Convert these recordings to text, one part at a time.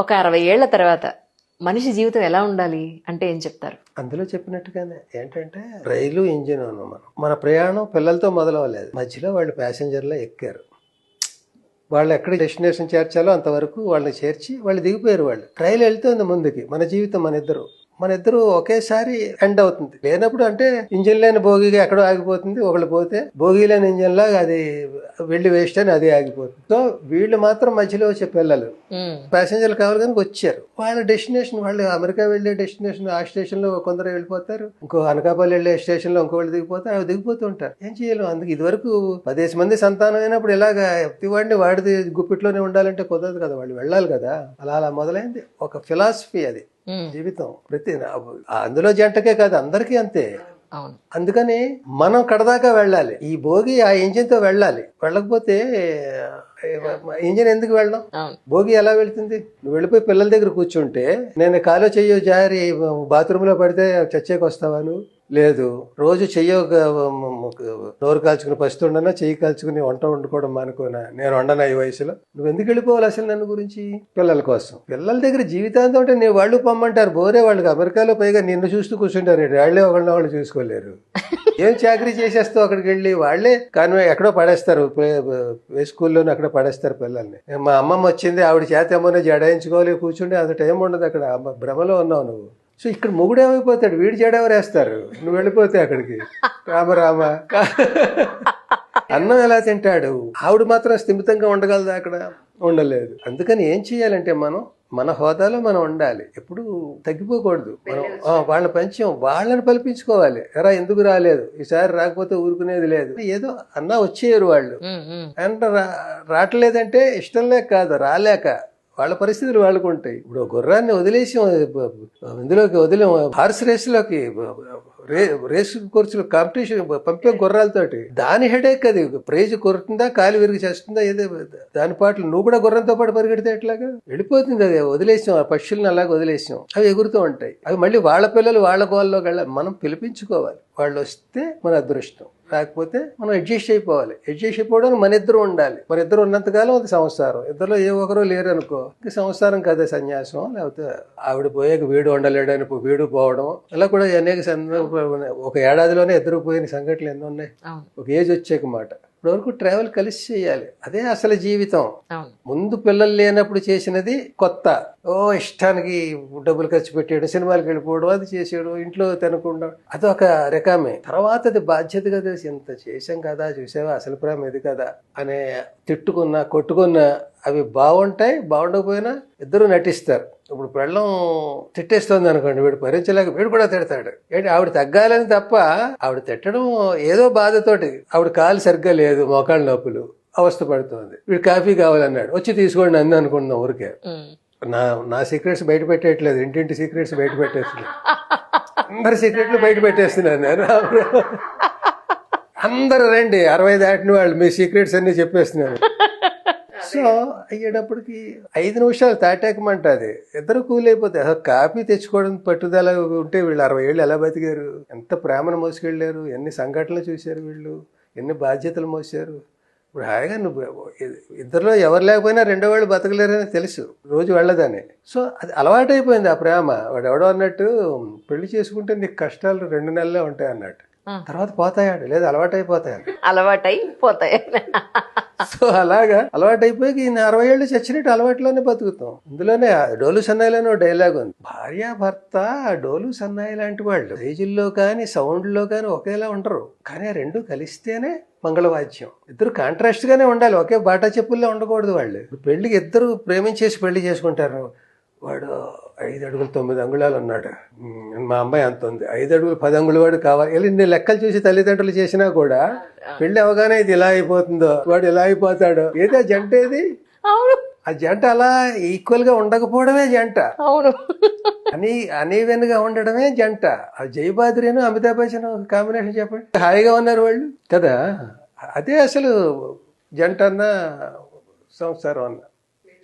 ఒక 60 ఏళ్ల తర్వాత మనిషి జీవితం ఎలా ఉండాలి అంటే ఏం చెప్తారు? అందులో చెప్పినట్టుగానే ఏంటంటే రైలు ఇంజిన్ అన్నాం మనం. మన ప్రయాణం పిల్లలతో మొదలవ్వలేదు, మధ్యలో వాళ్ళు ప్యాసింజర్లో ఎక్కారు. వాళ్ళు ఎక్కడ డెస్టినేషన్ చేర్చాలో అంతవరకు వాళ్ళని చేర్చి వాళ్ళు దిగిపోయారు. వాళ్ళు రైలు వెళ్తుంది ముందుకి, మన జీవితం మన ఇద్దరు ఒకేసారి ఎండ్ అవుతుంది. లేనప్పుడు అంటే ఇంజిన్ లేని భోగిగా ఎక్కడో ఆగిపోతుంది, ఒకళ్ళు పోతే భోగి లేని ఇంజిన్ లాగా అది వెళ్ళి వేస్ట్ అని అది ఆగిపోతుంది. సో వీళ్ళు మాత్రం మధ్యలో వచ్చే పిల్లలు ప్యాసింజర్లు కావాలి కానీ వచ్చారు. వాళ్ళ డెస్టినేషన్, వాళ్ళు అమెరికా వెళ్ళే డెస్టినేషన్ ఆ స్టేషన్ లో కొందరు వెళ్ళిపోతారు, ఇంకో అనకాపల్లి వెళ్ళే స్టేషన్ లో ఇంకోళ్ళు దిగిపోతారు, అవి దిగిపోతూ ఉంటారు. ఏం చేయాలి? అందుకు ఇదివరకు 10 మంది సంతానం అయినప్పుడు ఇలాగా వాడిని వాడిది గుప్పిట్లోనే ఉండాలంటే కుదరదు కదా, వాళ్ళు వెళ్ళాలి కదా. అలా మొదలైంది ఒక ఫిలాసఫీ అది జీవితం. ప్రతి అందులో జంటకే కాదు, అందరికీ అంతే. అందుకని మనం కడదాకా వెళ్ళాలి, ఈ భోగి ఆ ఇంజిన్ తో వెళ్ళాలి. వెళ్ళకపోతే ఇంజిన్ ఎందుకు వెళ్ళడం? భోగి ఎలా వెళ్తుంది? నువ్వు వెళ్ళిపోయి పిల్లల దగ్గర కూర్చుంటే నేను కాలో చెయ్యో జారి బాత్రూమ్ లో పడితే చచ్చేకి వస్తావా నువ్వు? లేదు. రోజు చెయ్యో నోరు కాల్చుకుని పస్తుండనా, చెయ్యి కాల్చుకుని వంట వండుకోవడం మానుకోనా? నేను వండనా ఈ వయసులో? నువ్వు ఎందుకు వెళ్ళిపోవాలి అసలు నన్ను గురించి? పిల్లల కోసం. పిల్లల దగ్గర జీవితాంతం అంటే నేను వాళ్ళు పొమ్మంటారు, బోరే వాళ్ళకి. అమెరికాలో పైగా నిన్ను చూస్తూ కూర్చుంటారు, వాళ్ళే ఒకళ్ళని వాళ్ళు చూసుకోలేరు. ఏం చాకరీ చేసేస్తావు అక్కడికి వెళ్ళి? వాళ్ళే కానీ ఎక్కడో పడేస్తారు, స్కూల్లోనే అక్కడ పడేస్తారు పిల్లల్ని. మా అమ్మమ్మ వచ్చింది, ఆవిడ చేత ఏమన్నా జడాయించుకోవాలి, కూర్చుంటే అంత టైం ఉండదు అక్కడ. భ్రమలో ఉన్నావు నువ్వు. సో ఇక్కడ మొగుడు ఏమైపోతాడు, వీడి జడెవరేస్తారు నువ్వు వెళ్ళిపోతే అక్కడికి. రామ అన్నం ఎలా తింటాడు? ఆవిడ మాత్రం స్థిమితంగా ఉండగలదా? అక్కడ ఉండలేదు. అందుకని ఏం చేయాలంటే మనం మన హోదాలో మనం ఉండాలి, ఎప్పుడు తగ్గిపోకూడదు. మనం వాళ్ళని పంచాం, వాళ్ళని పలిపించుకోవాలి. ఎరా ఎందుకు రాలేదు, ఈసారి రాకపోతే ఊరుకునేది లేదు. ఏదో అన్నా వచ్చేయరు వాళ్ళు. అంటే రావట్లేదంటే ఇష్టం లేక కాదు, రాలేక. వాళ్ళ పరిస్థితులు వాళ్ళకు ఉంటాయి. ఇప్పుడు గుర్రాన్ని వదిలేసాం, ఇందులోకి వదిలేం, హార్స్ రేసులోకి, రేసు కోర్సులు కాంపిటీషన్ పంపే గుర్రాలతోటి. దాని హెడేక్ అది. ప్రైజ్ కొరుతుందా, కాలు విరిగి చేస్తుందా, ఏదో దాని పాటలు. నువ్వు కూడా గుర్రంతో పాటు పరిగెడితే ఎట్లాగా? వెళ్ళిపోతుంది అది. వదిలేసాం, ఆ పక్షుల్ని అలాగే వదిలేసాం, అవి ఎగురుతూ ఉంటాయి. అవి మళ్ళీ వాళ్ళ పిల్లలు వాళ్ళ గోల్లోకి వెళ్ళాలి. మనం పిలిపించుకోవాలి. వాళ్ళు వస్తే మన అదృష్టం, లేకపోతే మనం అడ్జస్ట్ అయిపోవాలి. అడ్జస్ట్ అయిపోవడానికి మన ఇద్దరు ఉండాలి. మన ఇద్దరు ఉన్నంతకాలం అది సంసారం. ఇద్దరులో ఏ ఒకరు లేరు అనుకో, ఇంక సంసారం కదా సన్యాసం. లేకపోతే ఆవిడ పోయాక వీడు ఉండలేడని వీడు పోవడం, అలా కూడా అనేక సందర్భాలు. ఒక ఏడాదిలోనే ఇద్దరు పోయిన సంఘటనలు ఎన్నో ఉన్నాయి. ఒక ఏజ్ వచ్చాక మాట. ఇప్పుడు వరకు ట్రావెల్ కలిసి చేయాలి, అదే అసలు జీవితం. ముందు పిల్లలు లేనప్పుడు చేసినది కొత్త. ఇష్టానికి డబ్బులు ఖర్చు పెట్టేయడం, సినిమాలకు వెళ్ళిపోవడం, అది చేసేయడం, ఇంట్లో తినకుండా, అదొక రకమే. తర్వాత అది బాధ్యతగా తెలిసి ఇంత చేసాం కదా, చూసావా అసలు ప్రేమ ఇది కదా అనే తిట్టుకున్నా కొట్టుకున్నా అవి బాగుంటాయి. బాగుండకపోయినా ఇద్దరు నటిస్తారు. ఇప్పుడు పెళ్ళం తిట్టేస్తుంది అనుకోండి, వీడు భరించలేక వీడు కూడా తిడతాడు. ఏంటి ఆవిడ తగ్గాలని తప్ప, ఆవిడ తిట్టడం ఏదో బాధతోటి. ఆవిడ కాలు సరిగ్గా లేదు, మోకాళ్ళ నొప్పులు, అవస్థ పడుతుంది. వీడు కాఫీ కావాలన్నాడు, వచ్చి తీసుకోండి అంది అనుకుందాం ఊరికే. నా సీక్రెట్స్ బయట పెట్టేయట్లేదు, ఇంటింటి సీక్రెట్స్ బయట పెట్టేస్తున్నాను. అందరి సీక్రెట్లు బయట పెట్టేస్తున్నాను నేను. అందరు రండి, 60 దాటిన వాళ్ళు మీ సీక్రెట్స్ అన్ని చెప్పేస్తున్నాను. సో అయ్యేటప్పటికి 5 నిమిషాలు తాటాకమంటది, ఇద్దరు కూలైపోతాయి. అసలు కాఫీ తెచ్చుకోవడం పట్టుదల ఉంటే వీళ్ళు 60 ఏళ్ళు ఎలా బతికారు? ఎంత ప్రేమను మోసుకెళ్ళారు, ఎన్ని సంఘటనలు చూశారు వీళ్ళు, ఎన్ని బాధ్యతలు మోసారు. ఇప్పుడు హాయిగా నువ్వు ఇద్దరులో ఎవరు లేకపోయినా రెండో వాళ్ళు బతకలేరని తెలుసు, రోజు వెళ్ళదని. సో అది అలవాటైపోయింది ఆ ప్రేమ. వాడు ఎవడో అన్నట్టు, పెళ్లి చేసుకుంటే నీకు కష్టాలు 2 నెలలే ఉంటాయి అన్నట్టు, తర్వాత పోతాయాడు, లేదా అలవాటైపోతాయి. సో అలాగా అలవాటైపోయి 60 ఏళ్ళు చచ్చినట్టు అలవాటులోనే బతుకుతాం. ఇందులోనే డోలు సన్నాయిలోనే డైలాగ్ ఉంది, భార్యాభర్త డోలు సన్నాయి లాంటి వాళ్ళు. రేజుల్లో కానీ సౌండ్లో కానీ ఒకేలా ఉండరు, కానీ ఆ రెండు కలిస్తేనే మంగళవాద్యం. ఇద్దరు కాంట్రాస్ట్ గానే ఉండాలి, ఒకే బాటా చెప్పుల్లో ఉండకూడదు. వాళ్ళు పెళ్లికి ఇద్దరు ప్రేమించేసి పెళ్లి చేసుకుంటారు. వాడు 5 అడుగులు 9 అంగుళాలు ఉన్నాడు, మా అమ్మాయి అంత ఉంది, 5 అడుగులు 10 అంగుళ వాడు కావాలి. ఇన్ని లెక్కలు చూసి తల్లిదండ్రులు చేసినా కూడా పెళ్లి అవగానే ఇది ఇలా అయిపోతుందో, వాడు ఇలా అయిపోతాడో, ఏది ఆ జంట ఏది? ఆ జంట అలా ఈక్వల్ గా ఉండకపోవడమే జంట. అనీవెన్ గా ఉండడమే జంట. ఆ జయబాద్రిను అమితాబ్ బచ్చన్ కాంబినేషన్ చెప్పండి, హాయిగా ఉన్నారు వాళ్ళు కదా. అదే అసలు జంట అన్న సంసారం అన్న.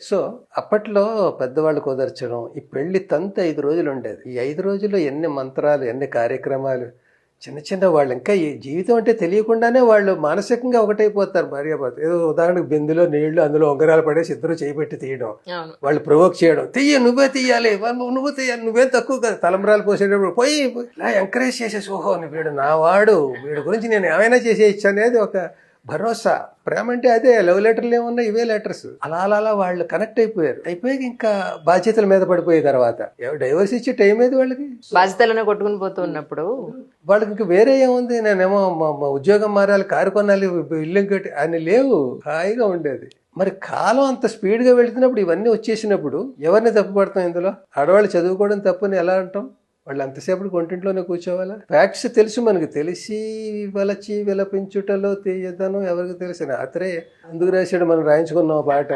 సో అప్పట్లో పెద్దవాళ్ళు కుదర్చడం, ఈ పెళ్లి తంతు 5 రోజులు ఉండేది. ఈ 5 రోజుల్లో ఎన్ని మంత్రాలు, ఎన్ని కార్యక్రమాలు. చిన్న చిన్న వాళ్ళు ఇంకా ఈ జీవితం అంటే తెలియకుండానే వాళ్ళు మానసికంగా ఒకటైపోతారు భార్యాభర్త. ఏదో ఉదాహరణకు బిందులో నీళ్లు, అందులో ఉంగరాలు పడేసి ఇద్దరు చేపెట్టి తీయడం, అవును. వాళ్ళు ప్రొవోక్ చేయడం, నువ్వే తీయాలి, నువ్వు తీయాలి, నువ్వేం తక్కువ కదా, తలంబరాలు పోసేటప్పుడు పోయి ఇలా ఎంకరేజ్ చేసేసి, ఓహో వీడు నా వాడు, వీడి గురించి నేను ఏమైనా చేసేయచ్చు అనేది ఒక భరోసా. ప్రేమ అంటే అదే. లవ్ లెటర్లు ఏమున్నా ఇవే లెటర్స్. అలా అలా అలా వాళ్ళు కనెక్ట్ అయిపోయాక ఇంకా బాధ్యతల మీద పడిపోయే తర్వాత డైవర్స్ ఇచ్చే టైం ఏది వాళ్ళకి? బాధ్యతలను కొట్టుకుని పోతూ ఉన్నప్పుడు వాళ్ళకి ఇంకా వేరే ఏముంది, నేనేమో మా ఉద్యోగం మారాలి, కారు కొనాలి, ఇల్లు కట్టి అని లేవు, హాయిగా ఉండేది. మరి కాలం అంత స్పీడ్గా వెళుతున్నప్పుడు ఇవన్నీ వచ్చేసినప్పుడు ఎవరిని తప్పుపడతాం ఇందులో? ఆడవాళ్ళు చదువుకోవడం తప్పని ఎలా అంటాం? వాళ్ళు అంతసేపటికి వంటింట్లోనే కూర్చోవాలా? ఫ్యాక్ట్స్ తెలుసు మనకి, తెలిసి వలచి విలపించుటలో తీయదనం ఎవరికి తెలుసు. అతరే ఎందుకు రాశాడు, మనం రాయించుకున్నాం పాట.